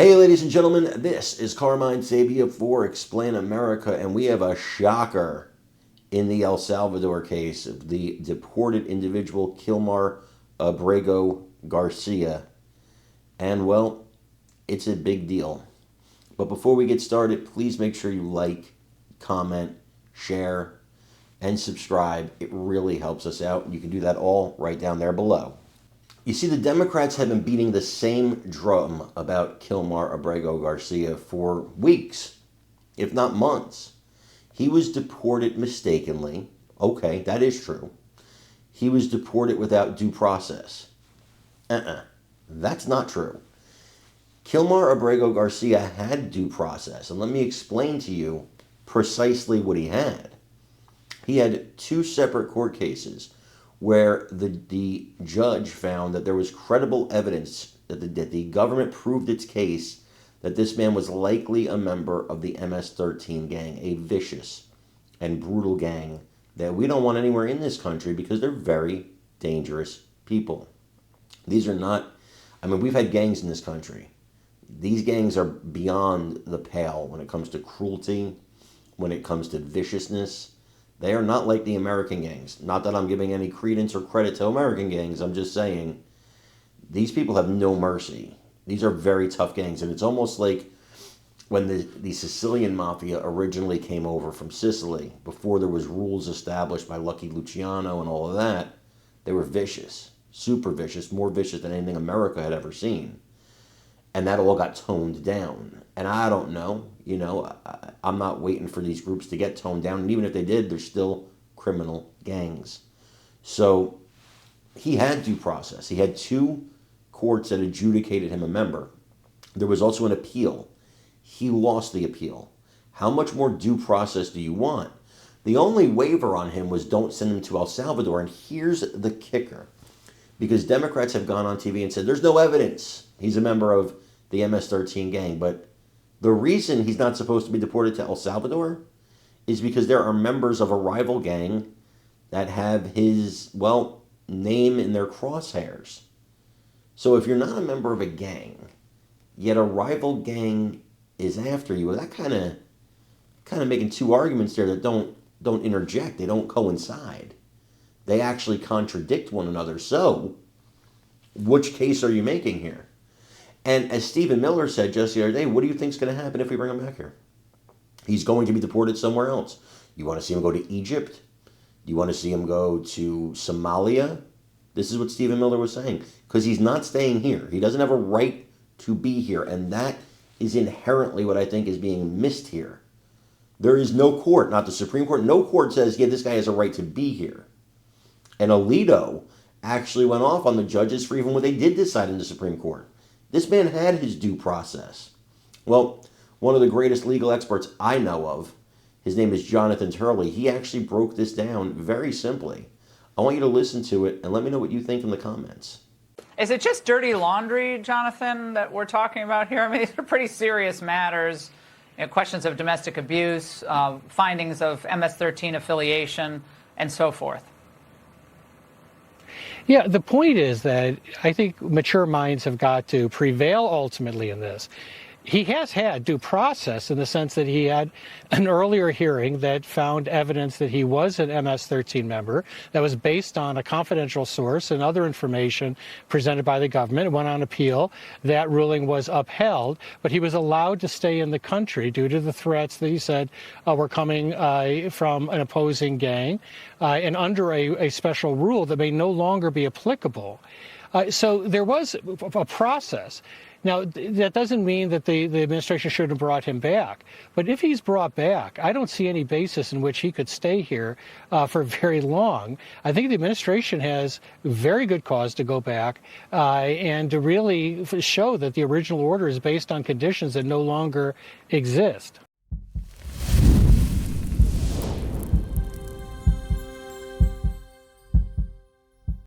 Hey, ladies and gentlemen, this is Carmine Sabia for Explain America, and we have a shocker in the El Salvador case of the deported individual Kilmar Abrego Garcia. And, well, it's a big deal. But before we get started, please make sure you like, comment, share, and subscribe. It really helps us out, and you can do that all right down there below. You see, the Democrats have been beating the same drum about Kilmar Abrego Garcia for weeks, if not months. He was deported mistakenly. Okay, that is true. He was deported without due process. That's not true. Kilmar Abrego Garcia had due process, and let me explain to you precisely what he had. He had two separate court cases where the judge found that there was credible evidence that the government proved its case that this man was likely a member of the MS-13 gang, a vicious and brutal gang that we don't want anywhere in this country because they're very dangerous people. These are not, we've had gangs in this country. These gangs are beyond the pale when it comes to cruelty, when it comes to viciousness. They are not like the American gangs. Not that I'm giving any credence or credit to American gangs. I'm just saying these people have no mercy. These are very tough gangs. And it's almost like when the Sicilian Mafia originally came over from Sicily, before there was rules established by Lucky Luciano and all of that, they were vicious, super vicious, more vicious than anything America had ever seen. And that all got toned down. And I don't know, I'm not waiting for these groups to get toned down. And even if they did, they're still criminal gangs. So he had due process. He had two courts that adjudicated him a member. There was also an appeal. He lost the appeal. How much more due process do you want? The only waiver on him was don't send him to El Salvador. And here's the kicker. Because Democrats have gone on TV and said, there's no evidence he's a member of the MS-13 gang. But the reason he's not supposed to be deported to El Salvador is because there are members of a rival gang that have his, name in their crosshairs. So if you're not a member of a gang, yet a rival gang is after you, that kind of making two arguments there that don't interject. They don't coincide. They actually contradict one another. So, which case are you making here? And as Stephen Miller said just the other day, what do you think is going to happen if we bring him back here? He's going to be deported somewhere else. You want to see him go to Egypt? Do you want to see him go to Somalia? This is what Stephen Miller was saying. Because he's not staying here. He doesn't have a right to be here. And that is inherently what I think is being missed here. There is no court, not the Supreme Court, no court says, yeah, this guy has a right to be here. And Alito actually went off on the judges for even what they did decide in the Supreme Court. This man had his due process. Well, one of the greatest legal experts I know of, his name is Jonathan Turley, he actually broke this down very simply. I want you to listen to it and let me know what you think in the comments. Is it just dirty laundry, Jonathan, that we're talking about here? These are pretty serious matters. Questions of domestic abuse, findings of MS-13 affiliation, and so forth. Yeah, the point is that I think mature minds have got to prevail ultimately in this. He has had due process in the sense that he had an earlier hearing that found evidence that he was an MS-13 member that was based on a confidential source and other information presented by the government. It went on appeal. That ruling was upheld, but he was allowed to stay in the country due to the threats that he said were coming from an opposing gang and under a special rule that may no longer be applicable. So there was a process. Now, that doesn't mean that the administration should have brought him back. But if he's brought back, I don't see any basis in which he could stay here for very long. I think the administration has very good cause to go back and to really show that the original order is based on conditions that no longer exist.